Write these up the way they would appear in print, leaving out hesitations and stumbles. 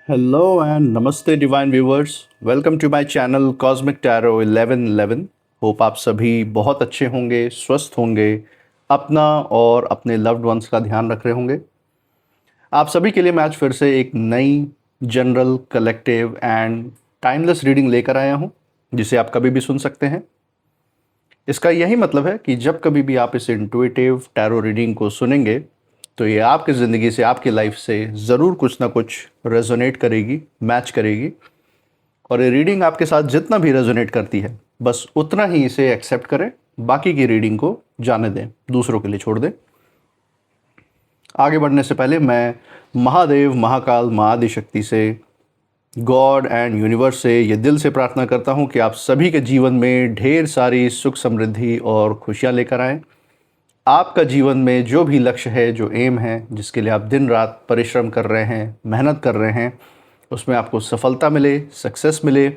Hello and namaste divine viewers. Welcome to my channel Cosmic Tarot 1111. Hope आप सभी बहुत अच्छे होंगे, स्वस्थ होंगे, अपना और अपने लव्ड वंस का ध्यान रख रहे होंगे। आप सभी के लिए मैं आज फिर से एक नई general collective and timeless reading लेकर आया हूं, जिसे आप कभी भी सुन सकते हैं। इसका यही मतलब है कि जब कभी भी आप इस इंट्यूटिव टैरो रीडिंग को सुनेंगे तो ये आपकी ज़िंदगी से, आपकी लाइफ से ज़रूर कुछ ना कुछ रेजोनेट करेगी, मैच करेगी। और ये रीडिंग आपके साथ जितना भी रेजोनेट करती है, बस उतना ही इसे एक्सेप्ट करें, बाकी की रीडिंग को जाने दें, दूसरों के लिए छोड़ दें। आगे बढ़ने से पहले मैं महादेव, महाकाल, माँ आदिशक्ति से, गॉड एंड यूनिवर्स से ये दिल से प्रार्थना करता हूँ कि आप सभी के जीवन में ढेर सारी सुख, समृद्धि और खुशियाँ लेकर आएँ। आपका जीवन में जो भी लक्ष्य है, जो एम है, जिसके लिए आप दिन रात परिश्रम कर रहे हैं, मेहनत कर रहे हैं, उसमें आपको सफलता मिले, सक्सेस मिले।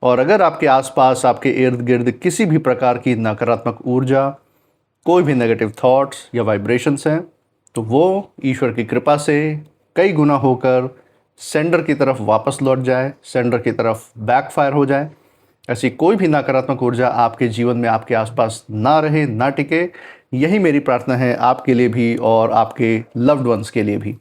और अगर आपके आसपास, आपके इर्द गिर्द किसी भी प्रकार की नकारात्मक ऊर्जा, कोई भी नेगेटिव थॉट्स या वाइब्रेशंस हैं, तो वो ईश्वर की कृपा से कई गुना होकर सेंडर की तरफ वापस लौट जाए, सेंडर की तरफ बैकफायर हो जाए। ऐसी कोई भी नकारात्मक ऊर्जा आपके जीवन में, आपके आसपास ना रहे, ना टिके। यही मेरी प्रार्थना है आपके लिए भी और आपके लव्ड वंस के लिए भी।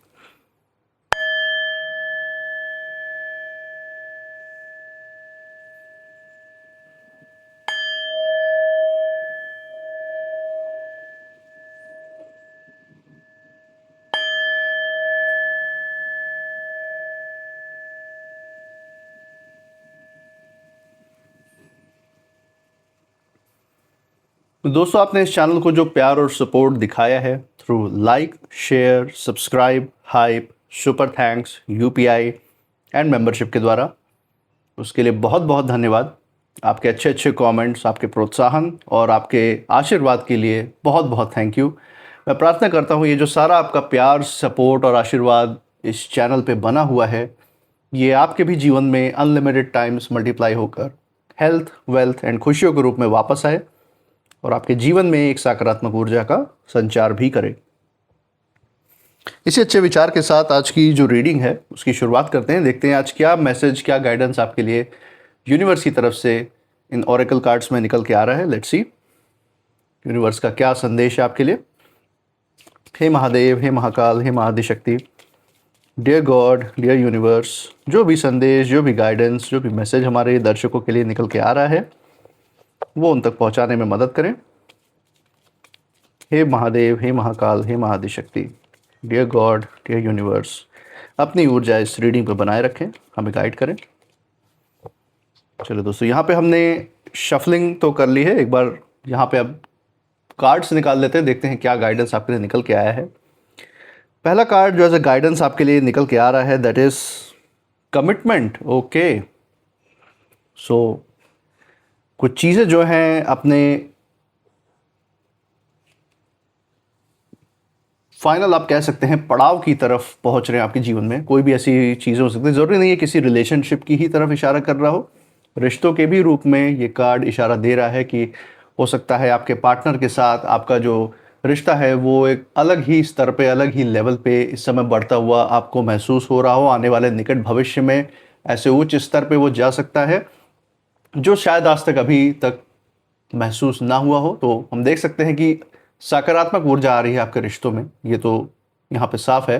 तो दोस्तों, आपने इस चैनल को जो प्यार और सपोर्ट दिखाया है through like, share, subscribe, hype, super thanks, UPI and membership के द्वारा, उसके लिए बहुत बहुत धन्यवाद। आपके अच्छे अच्छे कमेंट्स, आपके प्रोत्साहन और आपके आशीर्वाद के लिए बहुत बहुत थैंक यू। मैं प्रार्थना करता हूँ ये जो सारा आपका प्यार, सपोर्ट और आशीर्वाद इस चैनल पे बना हुआ है, ये आपके भी जीवन में अनलिमिटेड टाइम्स मल्टीप्लाई होकर हेल्थ, वेल्थ एंड खुशियों के रूप में वापस आए और आपके जीवन में एक सकारात्मक ऊर्जा का संचार भी करे। इसी अच्छे विचार के साथ आज की जो रीडिंग है उसकी शुरुआत करते हैं। देखते हैं आज क्या मैसेज, क्या गाइडेंस आपके लिए यूनिवर्स की तरफ से इन ओरेकल कार्ड्स में निकल के आ रहा है। लेट्स सी यूनिवर्स का क्या संदेश है आपके लिए। हे महादेव, हे महाकाल, हे महाआदिशक्ति, डियर गॉड, डियर यूनिवर्स, जो भी संदेश, जो भी गाइडेंस, जो भी मैसेज हमारे दर्शकों के लिए निकल के आ रहा है वो उन तक पहुंचाने में मदद करें। हे महादेव, हे महाकाल, हे महाआदिशक्ति, डियर गॉड, डियर यूनिवर्स, अपनी ऊर्जा इस रीडिंग पर बनाए रखें, हमें गाइड करें। चलो दोस्तों, यहाँ पे हमने शफलिंग तो कर ली है। एक बार यहाँ पे अब कार्ड्स निकाल लेते हैं, देखते हैं क्या गाइडेंस आपके लिए निकल के आया है। पहला कार्ड जो एज ए गाइडेंस आपके लिए निकल के आ रहा है, दैट इज कमिटमेंट। ओके, सो कुछ चीज़ें जो हैं अपने फाइनल, आप कह सकते हैं, पड़ाव की तरफ पहुंच रहे हैं आपके जीवन में। कोई भी ऐसी चीज़ें हो सकती है, ज़रूरी नहीं है किसी रिलेशनशिप की ही तरफ इशारा कर रहा हो, रिश्तों के भी रूप में ये कार्ड इशारा दे रहा है कि हो सकता है आपके पार्टनर के साथ आपका जो रिश्ता है वो एक अलग ही स्तर पे, अलग ही लेवल पे इस समय बढ़ता हुआ आपको महसूस हो रहा हो। आने वाले निकट भविष्य में ऐसे उच्च स्तर पे वो जा सकता है जो शायद आज तक, अभी तक महसूस ना हुआ हो। तो हम देख सकते हैं कि सकारात्मक ऊर्जा आ रही है आपके रिश्तों में, ये तो यहाँ पे साफ है।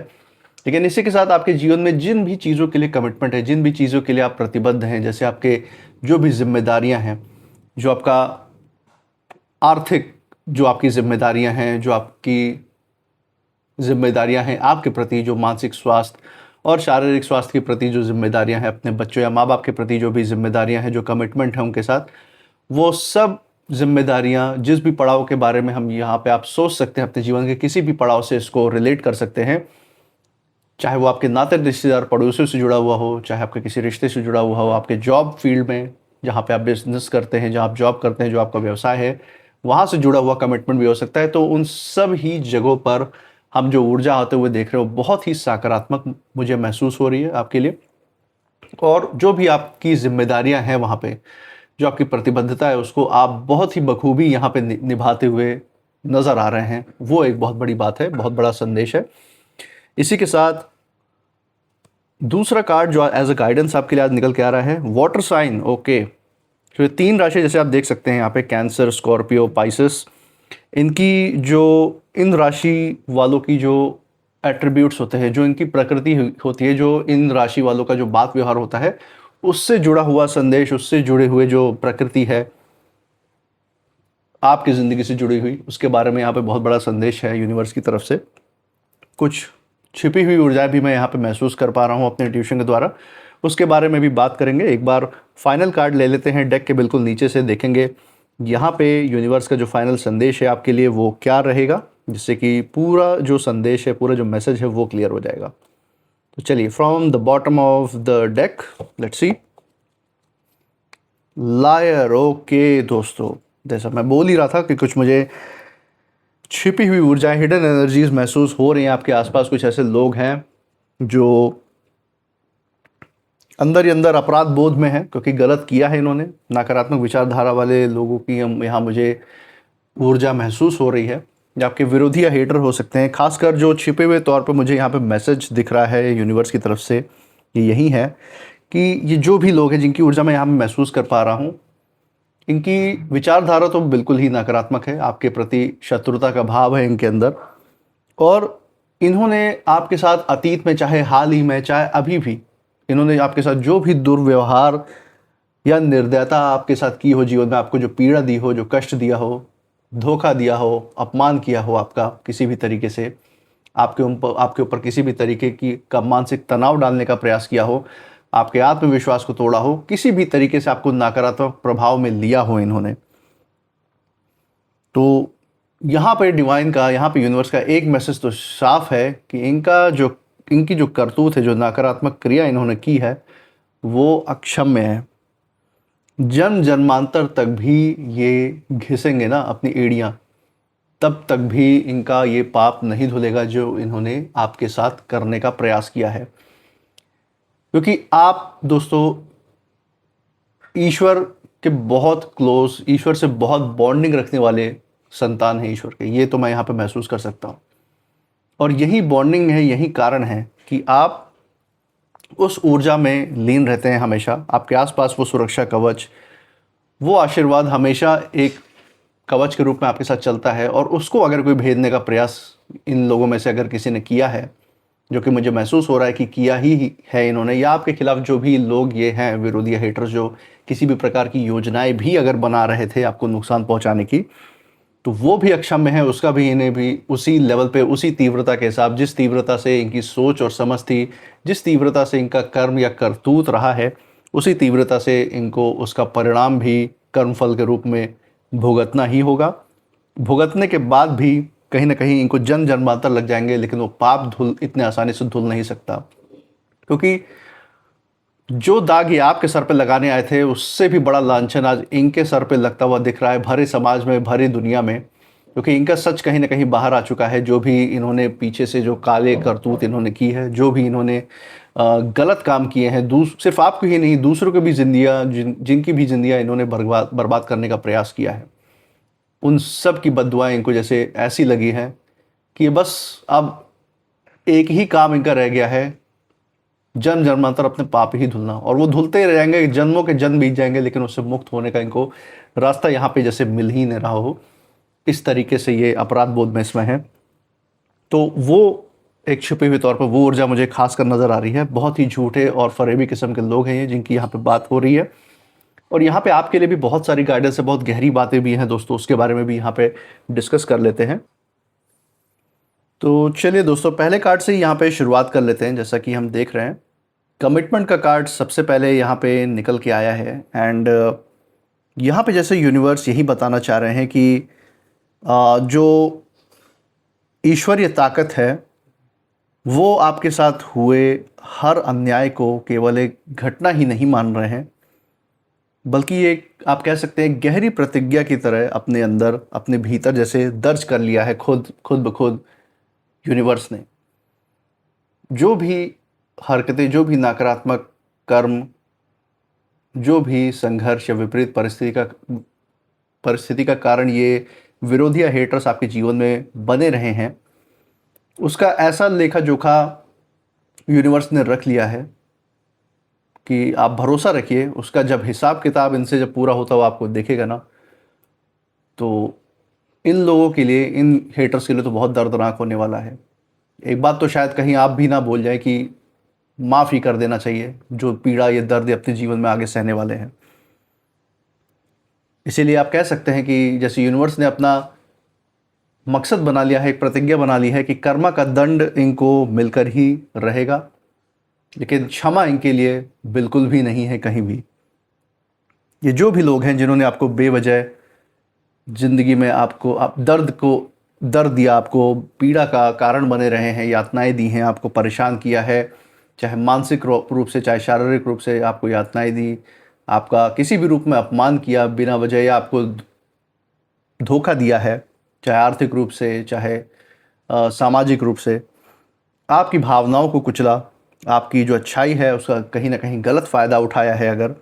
लेकिन इसी के साथ आपके जीवन में जिन भी चीज़ों के लिए कमिटमेंट है, जिन भी चीज़ों के लिए आप प्रतिबद्ध हैं, जैसे आपके जो भी जिम्मेदारियां हैं, जो आपका आर्थिक, जो आपकी जिम्मेदारियां हैं, जो आपकी जिम्मेदारियां हैं आपके प्रति, जो मानसिक स्वास्थ्य और शारीरिक स्वास्थ्य के प्रति जो जिम्मेदारियां हैं, अपने बच्चों या माँ बाप के प्रति जो भी जिम्मेदारियां हैं, जो कमिटमेंट है उनके साथ, वो सब जिम्मेदारियां, जिस भी पड़ाव के बारे में हम यहाँ पे आप सोच सकते हैं, अपने जीवन के किसी भी पड़ाव से इसको रिलेट कर सकते हैं। चाहे वो आपके नाते रिश्तेदार, पड़ोसियों से जुड़ा हुआ हो, चाहे आपके किसी रिश्ते से जुड़ा हुआ हो, आपके जॉब फील्ड में जहाँ पे आप बिजनेस करते हैं, जहाँ आप जॉब करते हैं, जो आपका व्यवसाय है, वहाँ से जुड़ा हुआ कमिटमेंट भी हो सकता है। तो उन सब ही जगहों पर हम जो ऊर्जा आते हुए देख रहे हो, बहुत ही सकारात्मक मुझे महसूस हो रही है आपके लिए। और जो भी आपकी जिम्मेदारियां हैं वहाँ पे, जो आपकी प्रतिबद्धता है, उसको आप बहुत ही बखूबी यहाँ पे निभाते हुए नज़र आ रहे हैं। वो एक बहुत बड़ी बात है, बहुत बड़ा संदेश है। इसी के साथ दूसरा कार्ड जो एज अ गाइडेंस आपके लिए आज निकल के आ रहा है, वाटर साइन। ओके, तो ये 3 राशि जैसे आप देख सकते हैं यहाँ पे, कैंसर, स्कॉर्पियो, पाइसेस, इनकी जो इन राशि वालों की जो एट्रीब्यूट्स होते हैं, जो इनकी प्रकृति होती है, जो इन राशि वालों का जो बात व्यवहार होता है, उससे जुड़ा हुआ संदेश, उससे जुड़े हुए जो प्रकृति है आपकी ज़िंदगी से जुड़ी हुई, उसके बारे में यहाँ पे बहुत बड़ा संदेश है यूनिवर्स की तरफ से। कुछ छिपी हुई ऊर्जाएं भी मैं यहाँ पे महसूस कर पा रहा हूँ अपने ट्यूशन के द्वारा, उसके बारे में भी बात करेंगे। एक बार फाइनल कार्ड ले लेते हैं, डेक के बिल्कुल नीचे से देखेंगे यहाँ पे यूनिवर्स का जो फाइनल संदेश है आपके लिए वो क्या रहेगा, जिससे कि पूरा जो संदेश है, पूरा जो मैसेज है वो क्लियर हो जाएगा। तो चलिए, from the bottom of the deck let's see. Liar. Okay दोस्तों, जैसा मैं बोल ही रहा था कि कुछ मुझे छिपी हुई ऊर्जाएं, हिडन एनर्जीज महसूस हो रही हैं आपके आसपास। कुछ ऐसे लोग हैं जो अंदर ही अंदर अपराध बोध में है, क्योंकि गलत किया है इन्होंने। नकारात्मक विचारधारा वाले लोगों की हम यहाँ मुझे ऊर्जा महसूस हो रही है, या आपके विरोधी या हेटर हो सकते हैं। खासकर जो छिपे हुए तौर पे मुझे यहाँ पे मैसेज दिख रहा है यूनिवर्स की तरफ से, ये यही है कि ये जो भी लोग हैं जिनकी ऊर्जा मैं यहाँ पे महसूस कर पा रहा हूँ, इनकी विचारधारा तो बिल्कुल ही नकारात्मक है, आपके प्रति शत्रुता का भाव है इनके अंदर। और इन्होंने आपके साथ अतीत में, चाहे हाल ही में, चाहे अभी भी, इन्होंने आपके साथ जो भी दुर्व्यवहार या निर्दयता आपके साथ की हो, जीवन में आपको जो पीड़ा दी हो, जो कष्ट दिया हो, धोखा दिया हो, अपमान किया हो आपका किसी भी तरीके से, आपके ऊपर किसी भी तरीके की का मानसिक तनाव डालने का प्रयास किया हो, आपके आत्मविश्वास को तोड़ा हो, किसी भी तरीके से आपको नकारात्मक प्रभाव में लिया हो इन्होंने, तो यहाँ पे डिवाइन का, यहाँ पे यूनिवर्स का एक मैसेज तो साफ है कि इनकी जो करतूत है, जो नकारात्मक क्रिया इन्होंने की है, वो अक्षम्य है। जन्म जन्मांतर तक भी ये घिसेंगे ना अपनी एड़ियाँ, तब तक भी इनका ये पाप नहीं धुलेगा जो इन्होंने आपके साथ करने का प्रयास किया है। क्योंकि आप दोस्तों ईश्वर के बहुत क्लोज, ईश्वर से बहुत बॉन्डिंग रखने वाले संतान हैं ईश्वर के, ये तो मैं यहाँ पे महसूस कर सकता हूँ। और यही बॉन्डिंग है, यही कारण है कि आप उस ऊर्जा में लीन रहते हैं हमेशा। आपके आसपास वो सुरक्षा कवच, वो आशीर्वाद हमेशा एक कवच के रूप में आपके साथ चलता है। और उसको अगर कोई भेदने का प्रयास इन लोगों में से अगर किसी ने किया है, जो कि मुझे महसूस हो रहा है कि किया ही है इन्होंने, या आपके खिलाफ जो भी लोग ये हैं विरोधी हेटर्स, जो किसी भी प्रकार की योजनाएं भी अगर बना रहे थे आपको नुकसान पहुंचाने की, तो वो भी अक्षम्य है। उसका भी इन्हें भी उसी लेवल पे, उसी तीव्रता के साथ, जिस तीव्रता से इनकी सोच और समझ थी, जिस तीव्रता से इनका कर्म या करतूत रहा है, उसी तीव्रता से इनको उसका परिणाम भी कर्मफल के रूप में भुगतना ही होगा। भुगतने के बाद भी कहीं ना कहीं इनको जन्म जन्मांतर लग जाएंगे, लेकिन वो पाप इतने आसानी से धुल नहीं सकता। क्योंकि जो दाग ये आपके सर पे लगाने आए थे, उससे भी बड़ा लांछन आज इनके सर पे लगता हुआ दिख रहा है, भरे समाज में, भरी दुनिया में। क्योंकि इनका सच कहीं ना कहीं बाहर आ चुका है। जो भी इन्होंने पीछे से जो काले करतूत इन्होंने की है, जो भी इन्होंने गलत काम किए हैं, सिर्फ आपको ही नहीं, दूसरों की भी जिंदगियाँ, जिनकी भी जिंदगियाँ इन्होंने बर्बाद करने का प्रयास किया है, उन सब की बद्दुआएं इनको जैसे ऐसी लगी हैं कि बस अब एक ही काम इनका रह गया है, जन्म जन्मांतर अपने पाप ही धुलना। और वो धुलते ही रहेंगे, जन्मों के जन्म बीत जाएंगे, लेकिन उससे मुक्त होने का इनको रास्ता यहाँ पे जैसे मिल ही नहीं रहा हो। इस तरीके से ये अपराध बोध में इसमें है। तो वो एक छुपे हुए तौर पर वो ऊर्जा मुझे खासकर नज़र आ रही है। बहुत ही झूठे और फरेबी किस्म के लोग हैं ये, जिनकी यहाँ पे बात हो रही है। और यहाँ पे आपके लिए भी बहुत सारी गाइडेंस है, बहुत गहरी बातें भी हैं दोस्तों, उसके बारे में भी यहाँ पे डिस्कस कर लेते हैं। तो चलिए दोस्तों, पहले कार्ड से ही यहाँ पे शुरुआत कर लेते हैं। जैसा कि हम देख रहे हैं, कमिटमेंट का कार्ड सबसे पहले यहाँ पे निकल के आया है। एंड यहाँ पे जैसे यूनिवर्स यही बताना चाह रहे हैं कि जो ईश्वरीय ताकत है, वो आपके साथ हुए हर अन्याय को केवल एक घटना ही नहीं मान रहे हैं, बल्कि ये आप कह सकते हैं गहरी प्रतिज्ञा की तरह अपने अंदर, अपने भीतर जैसे दर्ज कर लिया है खुद ब खुद यूनिवर्स ने। जो भी हरकतें, जो भी नकारात्मक कर्म, जो भी संघर्ष या विपरीत परिस्थिति का कारण ये विरोधी या हेटर्स आपके जीवन में बने रहे हैं, उसका ऐसा लेखा जोखा यूनिवर्स ने रख लिया है कि आप भरोसा रखिए, उसका जब हिसाब किताब इनसे जब पूरा होता हुआ आपको देखेगा ना, तो इन लोगों के लिए, इन हेटर्स के लिए तो बहुत दर्दनाक होने वाला है। एक बात तो शायद कहीं आप भी ना बोल जाए कि माफ़ ही कर देना चाहिए जो पीड़ा, ये दर्द ये अपने जीवन में आगे सहने वाले हैं। इसीलिए आप कह सकते हैं कि जैसे यूनिवर्स ने अपना मकसद बना लिया है, एक प्रतिज्ञा बना ली है कि कर्मा का दंड इनको मिलकर ही रहेगा, लेकिन क्षमा इनके लिए बिल्कुल भी नहीं है कहीं भी। ये जो भी लोग हैं जिन्होंने आपको बेवजह ज़िंदगी में आपको दर्द दिया, आपको पीड़ा का कारण बने रहे हैं, यातनाएं दी हैं, आपको परेशान किया है, चाहे मानसिक रूप से चाहे शारीरिक रूप से आपको यातनाएं दी, आपका किसी भी रूप में अपमान किया बिना वजह, या आपको धोखा दिया है, चाहे आर्थिक रूप से चाहे सामाजिक रूप से, आपकी भावनाओं को कुचला, आपकी जो अच्छाई है उसका कहीं ना कहीं गलत फ़ायदा उठाया है अगर,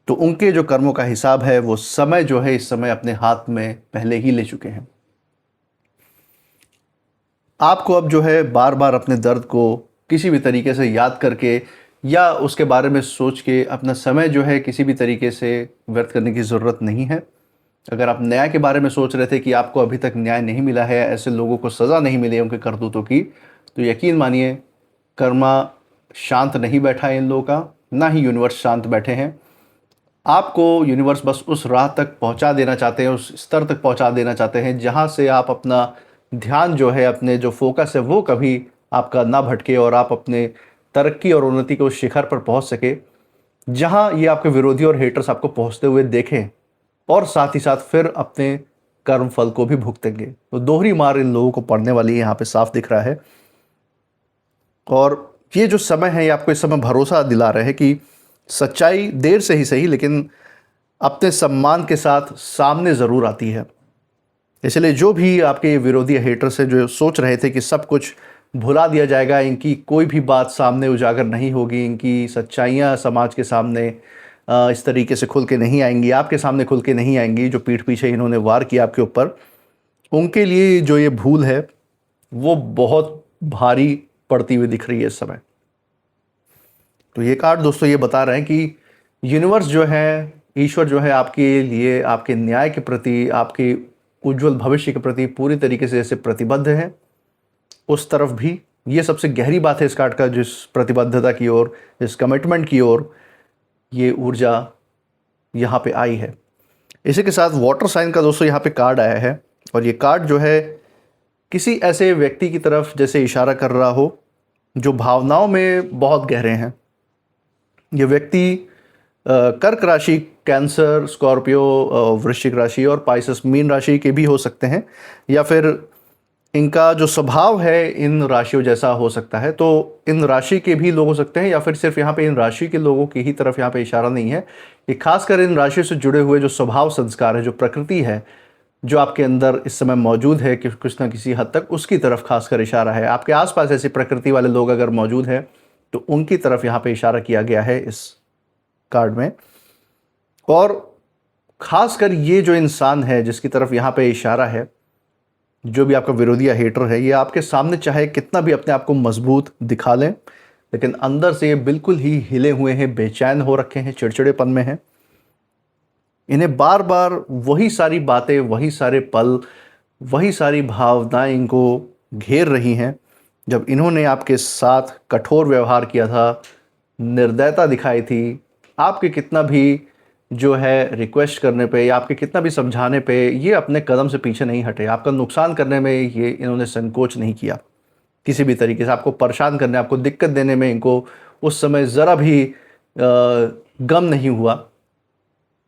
तो उनके जो कर्मों का हिसाब है वो समय जो है इस समय अपने हाथ में पहले ही ले चुके हैं। आपको अब जो है बार बार अपने दर्द को किसी भी तरीके से याद करके या उसके बारे में सोच के अपना समय जो है किसी भी तरीके से व्यर्थ करने की ज़रूरत नहीं है। अगर आप न्याय के बारे में सोच रहे थे कि आपको अभी तक न्याय नहीं मिला है, ऐसे लोगों को सज़ा नहीं मिली है उनके करतूतों की, तो यकीन मानिए कर्मा शांत नहीं बैठा है इन लोगों का, ना ही यूनिवर्स शांत बैठे हैं। आपको यूनिवर्स बस उस राह तक पहुंचा देना चाहते हैं, उस स्तर तक पहुंचा देना चाहते हैं जहां से आप अपना ध्यान जो है, अपने जो फोकस है वो कभी आपका ना भटके और आप अपने तरक्की और उन्नति के उस शिखर पर पहुंच सके जहां ये आपके विरोधी और हेटर्स आपको पहुंचते हुए देखें, और साथ ही साथ फिर अपने कर्म फल को भी भुगतेंगे। तो दोहरी मार इन लोगों को पड़ने वाली है, यहाँ पे साफ दिख रहा है। और ये जो समय है ये आपको इस समय भरोसा दिला रहे हैं कि सच्चाई देर से ही सही लेकिन अपने सम्मान के साथ सामने ज़रूर आती है। इसलिए जो भी आपके ये विरोधी हेटर्स हैं जो सोच रहे थे कि सब कुछ भुला दिया जाएगा, इनकी कोई भी बात सामने उजागर नहीं होगी, इनकी सच्चाइयाँ समाज के सामने इस तरीके से खुल के नहीं आएंगी, आपके सामने खुल के नहीं आएंगी, जो पीठ पीछे इन्होंने वार किया आपके ऊपर, उनके लिए जो ये भूल है वो बहुत भारी पड़ती हुई दिख रही है इस समय। तो ये कार्ड दोस्तों ये बता रहे हैं कि यूनिवर्स जो है, ईश्वर जो है आपके लिए, आपके न्याय के प्रति, आपके उज्जवल भविष्य के प्रति पूरी तरीके से जैसे प्रतिबद्ध है, उस तरफ भी ये सबसे गहरी बात है इस कार्ड का, जिस प्रतिबद्धता की ओर, जिस कमिटमेंट की ओर ये ऊर्जा यहाँ पे आई है। इसी के साथ वाटर साइन का दोस्तों यहाँ पे कार्ड आया है, और ये कार्ड जो है किसी ऐसे व्यक्ति की तरफ जैसे इशारा कर रहा हो जो भावनाओं में बहुत गहरे हैं। ये व्यक्ति कर्क राशि, कैंसर, स्कॉर्पियो, वृश्चिक राशि और पाइसेस मीन राशि के भी हो सकते हैं, या फिर इनका जो स्वभाव है इन राशियों जैसा हो सकता है, तो इन राशि के भी लोग हो सकते हैं, या फिर सिर्फ यहाँ पे इन राशि के लोगों की ही तरफ यहाँ पे इशारा नहीं है। ये खासकर इन राशियों से जुड़े हुए जो स्वभाव संस्कार है, जो प्रकृति है, जो आपके अंदर इस समय मौजूद है कि कुछ ना किसी हद तक, उसकी तरफ खासकर इशारा है। आपके आसपास ऐसी प्रकृति वाले लोग अगर मौजूद हैं तो उनकी तरफ यहाँ पे इशारा किया गया है इस कार्ड में। और खासकर ये जो इंसान है जिसकी तरफ यहाँ पे इशारा है, जो भी आपका विरोधी या हेटर है, ये आपके सामने चाहे कितना भी अपने आप को मजबूत दिखा लें, लेकिन अंदर से ये बिल्कुल ही हिले हुए हैं, बेचैन हो रखे हैं, चिड़चिड़ेपन में हैं। इन्हें बार बार वही सारी बातें, वही सारे पल, वही सारी भावनाएं इनको घेर रही हैं जब इन्होंने आपके साथ कठोर व्यवहार किया था, निर्दयता दिखाई थी, आपके कितना भी जो है रिक्वेस्ट करने पे या आपके कितना भी समझाने पे ये अपने कदम से पीछे नहीं हटे। आपका नुकसान करने में ये इन्होंने संकोच नहीं किया, किसी भी तरीके से आपको परेशान करने, आपको दिक्कत देने में इनको उस समय ज़रा भी गम नहीं हुआ।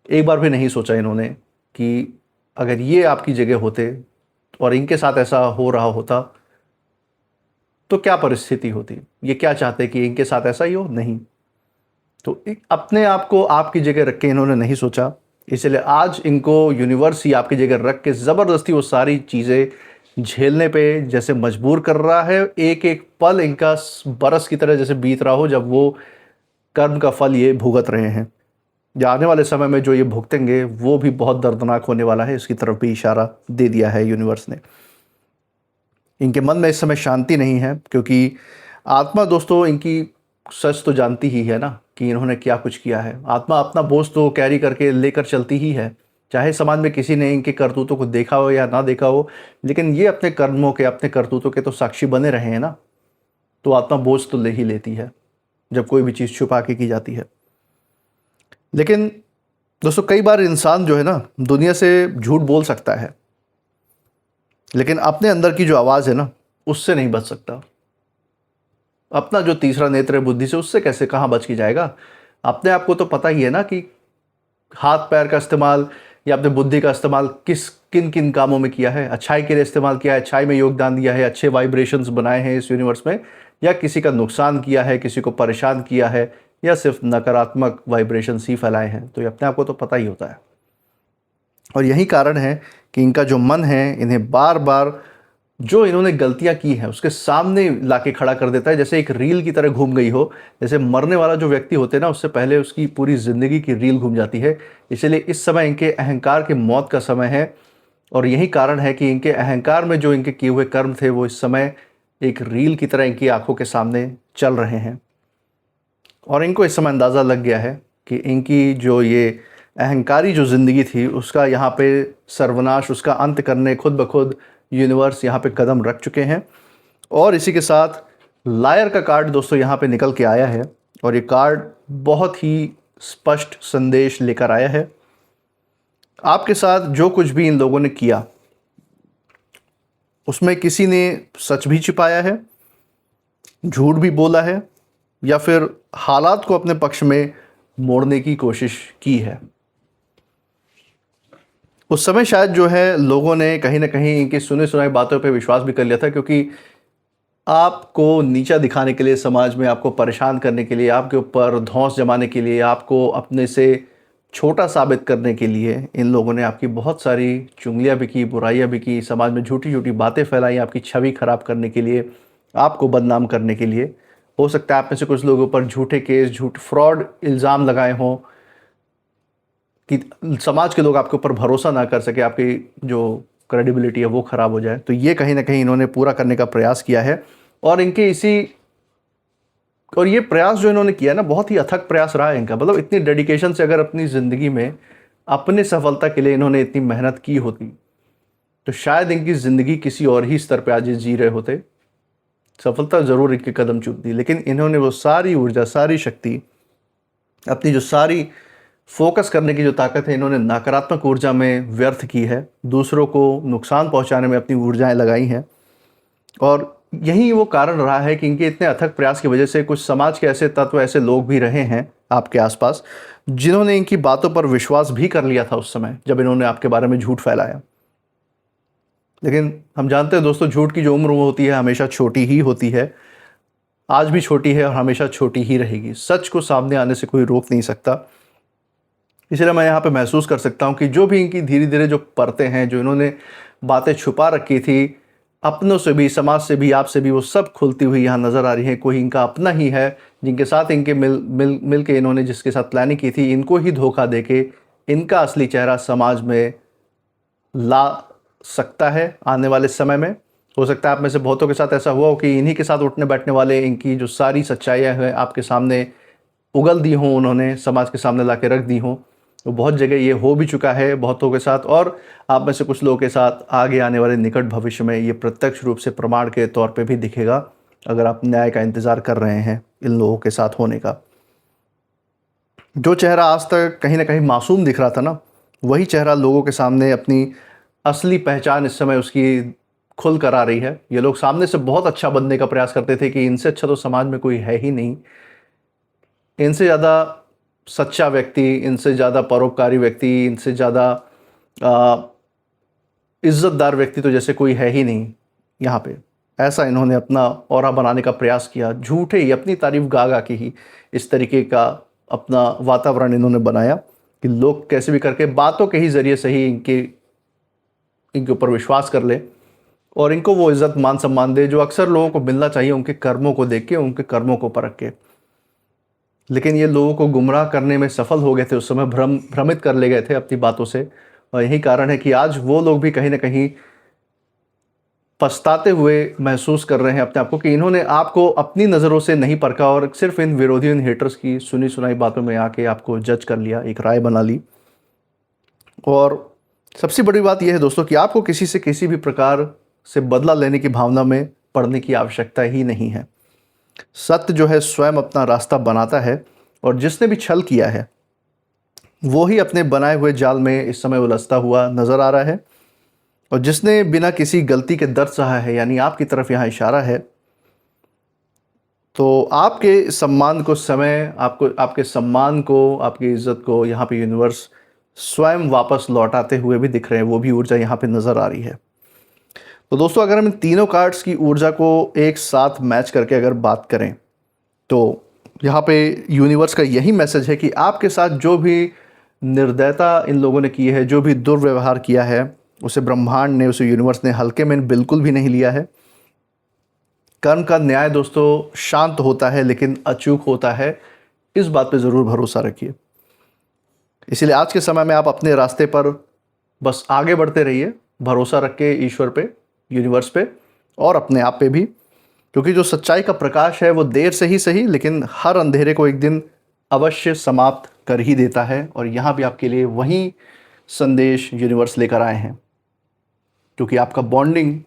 एक बार भी नहीं सोचा इन्होंने कि अगर ये आपकी जगह होते और इनके साथ ऐसा हो रहा होता तो क्या परिस्थिति होती, ये क्या चाहते कि इनके साथ ऐसा ही हो, नहीं। तो अपने आप को आपकी जगह रख के इन्होंने नहीं सोचा, इसलिए आज इनको यूनिवर्स ही आपकी जगह रख के ज़बरदस्ती वो सारी चीज़ें झेलने पे जैसे मजबूर कर रहा है। एक एक पल इनका बरस की तरह जैसे बीत रहा हो जब वो कर्म का फल ये भुगत रहे हैं, या आने वाले समय में जो ये भुगतेंगे वो भी बहुत दर्दनाक होने वाला है। इसकी तरफ भी इशारा दे दिया है यूनिवर्स ने। इनके मन में इस समय शांति नहीं है, क्योंकि आत्मा दोस्तों इनकी सच तो जानती ही है ना कि इन्होंने क्या कुछ किया है। आत्मा अपना बोझ तो कैरी करके लेकर चलती ही है, चाहे समाज में किसी ने इनके करतूतों को देखा हो या ना देखा हो, लेकिन ये अपने कर्मों के, अपने करतूतों के तो साक्षी बने रहे हैं ना। तो आत्मा बोझ तो ले ही लेती है जब कोई भी चीज़ छुपा के की जाती है। लेकिन दोस्तों कई बार इंसान जो है ना दुनिया से झूठ बोल सकता है, लेकिन अपने अंदर की जो आवाज़ है ना उससे नहीं बच सकता। अपना जो तीसरा नेत्र है बुद्धि से, उससे कैसे कहाँ बच के जाएगा। अपने आप को तो पता ही है ना कि हाथ पैर का इस्तेमाल या अपने बुद्धि का इस्तेमाल किन किन कामों में किया है। अच्छाई के लिए इस्तेमाल किया है, अच्छाई में योगदान दिया है, अच्छे वाइब्रेशंस बनाए हैं इस यूनिवर्स में, या किसी का नुकसान किया है, किसी को परेशान किया है, या सिर्फ नकारात्मक वाइब्रेशंस ही फैलाए हैं। तो ये अपने आप को तो पता ही होता है। और यही कारण है कि इनका जो मन है इन्हें बार बार जो इन्होंने गलतियां की हैं उसके सामने लाके खड़ा कर देता है, जैसे एक रील की तरह घूम गई हो। जैसे मरने वाला जो व्यक्ति होते हैं ना, उससे पहले उसकी पूरी ज़िंदगी की रील घूम जाती है। इसलिए इस समय इनके अहंकार के मौत का समय है, और यही कारण है कि इनके अहंकार में जो इनके किए हुए कर्म थे वो इस समय एक रील की तरह इनकी आंखों के सामने चल रहे हैं। और इनको इस समय अंदाज़ा लग गया है कि इनकी जो ये अहंकारी जो ज़िंदगी थी उसका यहाँ पे सर्वनाश, उसका अंत करने खुद ब खुद यूनिवर्स यहाँ पे कदम रख चुके हैं। और इसी के साथ लायर का कार्ड दोस्तों यहाँ पे निकल के आया है, और ये कार्ड बहुत ही स्पष्ट संदेश लेकर आया है। आपके साथ जो कुछ भी इन लोगों ने किया उसमें किसी ने सच भी छिपाया है, झूठ भी बोला है, या फिर हालात को अपने पक्ष में मोड़ने की कोशिश की है। उस समय शायद जो है लोगों ने कहीं ना कहीं इनकी सुनी सुनाई बातों पे विश्वास भी कर लिया था, क्योंकि आपको नीचा दिखाने के लिए, समाज में आपको परेशान करने के लिए, आपके ऊपर धौंस जमाने के लिए, आपको अपने से छोटा साबित करने के लिए इन लोगों ने आपकी बहुत सारी चुगलियाँ भी की, बुराइयाँ भी की, समाज में झूठी झूठी बातें फैलाई, आपकी छवि खराब करने के लिए, आपको बदनाम करने के लिए। हो सकता है आप में से कुछ लोगों पर झूठे केस, झूठ फ्रॉड इल्ज़ाम लगाए हों कि समाज के लोग आपके ऊपर भरोसा ना कर सके, आपकी जो क्रेडिबिलिटी है वो ख़राब हो जाए। तो ये कहीं ना कहीं इन्होंने पूरा करने का प्रयास किया है। और इनके ये प्रयास जो इन्होंने किया है ना, बहुत ही अथक प्रयास रहा है इनका। मतलब इतनी डेडिकेशन से अगर अपनी ज़िंदगी में अपने सफलता के लिए इन्होंने इतनी मेहनत की होती तो शायद इनकी ज़िंदगी किसी और ही स्तर पर आज जी रहे होते। सफलता ज़रूर इनके कदम चूमती, लेकिन इन्होंने वो सारी ऊर्जा, सारी शक्ति, अपनी जो सारी फोकस करने की जो ताकत है, इन्होंने नकारात्मक ऊर्जा में व्यर्थ की है, दूसरों को नुकसान पहुंचाने में अपनी ऊर्जाएं लगाई हैं। और यही वो कारण रहा है कि इनके इतने अथक प्रयास की वजह से कुछ समाज के ऐसे तत्व, ऐसे लोग भी रहे हैं आपके आसपास, जिन्होंने इनकी बातों पर विश्वास भी कर लिया था उस समय जब इन्होंने आपके बारे में झूठ फैलाया। लेकिन हम जानते हैं दोस्तों, झूठ की जो उम्र वो होती है हमेशा छोटी ही होती है, आज भी छोटी है और हमेशा छोटी ही रहेगी। सच को सामने आने से कोई रोक नहीं सकता। इसलिए मैं यहाँ पे महसूस कर सकता हूँ कि जो भी इनकी धीरे धीरे जो परतें हैं, जो इन्होंने बातें छुपा रखी थी अपनों से भी, समाज से भी, आपसे भी, वो सब खुलती हुई यहाँ नज़र आ रही है। कोई इनका अपना ही है जिनके साथ इनके मिल के इन्होंने जिसके साथ प्लानिंग की थी, इनको ही धोखा देके इनका असली चेहरा समाज में ला सकता है आने वाले समय में। हो सकता है आप में से बहुतों के साथ ऐसा हुआ हो कि इन्हीं के साथ उठने बैठने वाले इनकी जो सारी सच्चाइयाँ हैं आपके सामने उगल दी हों, उन्होंने समाज के सामने ला के रख दी हों। तो बहुत जगह ये हो भी चुका है बहुतों के साथ, और आप में से कुछ लोगों के साथ आगे आने वाले निकट भविष्य में ये प्रत्यक्ष रूप से प्रमाण के तौर पे भी दिखेगा, अगर आप न्याय का इंतज़ार कर रहे हैं इन लोगों के साथ होने का। जो चेहरा आज तक कहीं ना कहीं मासूम दिख रहा था ना, वही चेहरा लोगों के सामने अपनी असली पहचान इस समय उसकी खुल कर आ रही है। ये लोग सामने से बहुत अच्छा बनने का प्रयास करते थे कि इनसे अच्छा तो समाज में कोई है ही नहीं, इनसे ज़्यादा सच्चा व्यक्ति, इनसे ज़्यादा परोपकारी व्यक्ति, इनसे ज़्यादा इज़्ज़तदार व्यक्ति तो जैसे कोई है ही नहीं यहाँ पे। ऐसा इन्होंने अपना ऑरा बनाने का प्रयास किया, झूठे ही अपनी तारीफ गा गा के ही इस तरीके का अपना वातावरण इन्होंने बनाया कि लोग कैसे भी करके बातों के ही ज़रिए से ही इनके ऊपर विश्वास कर ले और इनको वो इज़्ज़त मान सम्मान दे जो अक्सर लोगों को मिलना चाहिए उनके कर्मों को देख के, उनके कर्मों को परख के। लेकिन ये लोगों को गुमराह करने में सफल हो गए थे, उस समय भ्रमित कर ले गए थे अपनी बातों से। और यही कारण है कि आज वो लोग भी कहीं ना कहीं पछताते हुए महसूस कर रहे हैं अपने आप को कि इन्होंने आपको अपनी नज़रों से नहीं परखा और सिर्फ इन विरोधियों, इन हेटर्स की सुनी सुनाई बातों में आके आपको जज कर लिया, एक राय बना ली। और सबसे बड़ी बात यह है दोस्तों कि आपको किसी से किसी भी प्रकार से बदला लेने की भावना में पड़ने की आवश्यकता ही नहीं है। सत्य जो है स्वयं अपना रास्ता बनाता है, और जिसने भी छल किया है वो ही अपने बनाए हुए जाल में इस समय उलझता हुआ नजर आ रहा है। और जिसने बिना किसी गलती के दर्द सहा है, यानी आपकी तरफ यहाँ इशारा है, तो आपके सम्मान को समय, आपको, आपके सम्मान को, आपकी इज्जत को यहाँ पे यूनिवर्स स्वयं वापस लौटाते हुए भी दिख रहे हैं। वो भी ऊर्जा यहाँ पे नज़र आ रही है। तो दोस्तों अगर हम इन तीनों कार्ड्स की ऊर्जा को एक साथ मैच करके अगर बात करें, तो यहाँ पे यूनिवर्स का यही मैसेज है कि आपके साथ जो भी निर्दयता इन लोगों ने की है, जो भी दुर्व्यवहार किया है, उसे ब्रह्मांड ने, उसे यूनिवर्स ने हल्के में बिल्कुल भी नहीं लिया है। कर्म का न्याय दोस्तों शांत होता है लेकिन अचूक होता है, इस बात पे ज़रूर भरोसा रखिए। इसीलिए आज के समय में आप अपने रास्ते पर बस आगे बढ़ते रहिए, भरोसा रख के ईश्वर पे, यूनिवर्स पे और अपने आप पे भी, क्योंकि जो सच्चाई का प्रकाश है वो देर से ही सही लेकिन हर अंधेरे को एक दिन अवश्य समाप्त कर ही देता है। और यहाँ भी आपके लिए वही संदेश यूनिवर्स लेकर आए हैं, क्योंकि आपका बॉन्डिंग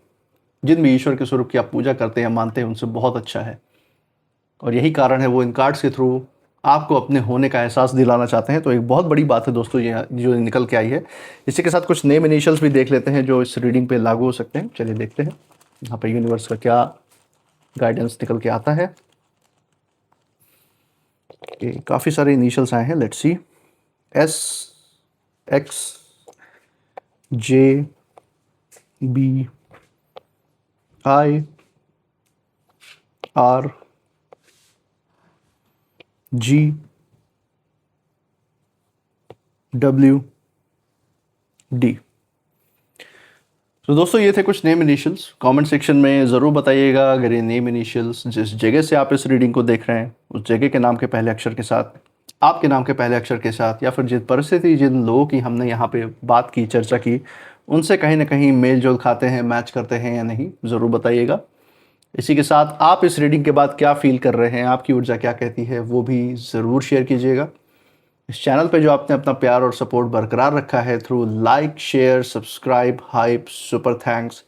जिन भी ईश्वर के स्वरूप की आप पूजा करते हैं, मानते हैं, उनसे बहुत अच्छा है। और यही कारण है वो इन कार्ड्स के थ्रू आपको अपने होने का एहसास दिलाना चाहते हैं। तो एक बहुत बड़ी बात है दोस्तों ये जो निकल के आई है। इसी के साथ कुछ नेम इनिशियल्स भी देख लेते हैं जो इस रीडिंग पे लागू हो सकते हैं। चलिए देखते हैं यहाँ पे यूनिवर्स का क्या गाइडेंस निकल के आता है। काफ़ी सारे इनिशियल्स आए हैं, let's see. S, X, J, B, I, R, G, W, D. तो दोस्तों ये थे कुछ नेम इनिशियल्स। कमेंट सेक्शन में ज़रूर बताइएगा अगर ये नेम इनिशियल्स जिस जगह से आप इस रीडिंग को देख रहे हैं उस जगह के नाम के पहले अक्षर के साथ, आपके नाम के पहले अक्षर के साथ, या फिर जिस परिस्थिति, जिन लोगों की हमने यहाँ पे बात की, चर्चा की, उनसे कहीं ना कहीं मेल जोल खाते हैं, मैच करते हैं या नहीं, ज़रूर बताइएगा। इसी के साथ आप इस रीडिंग के बाद क्या फील कर रहे हैं, आपकी ऊर्जा क्या कहती है, वो भी ज़रूर शेयर कीजिएगा। इस चैनल पे जो आपने अपना प्यार और सपोर्ट बरकरार रखा है through like, share, subscribe, hype, super thanks,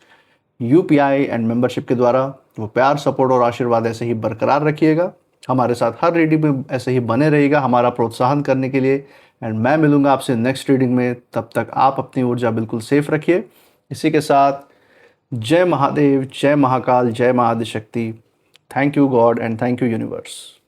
UPI and membership के द्वारा, वो प्यार, सपोर्ट और आशीर्वाद ऐसे ही बरकरार रखिएगा। हमारे साथ हर रीडिंग में ऐसे ही बने रहिएगा हमारा प्रोत्साहन करने के लिए। एंड मैं मिलूंगा आपसे नेक्स्ट रीडिंग में, तब तक आप अपनी ऊर्जा बिल्कुल सेफ रखिए। इसी के साथ जय महादेव, जय महाकाल, जय Mahaadishakti. Thank you God and thank you universe.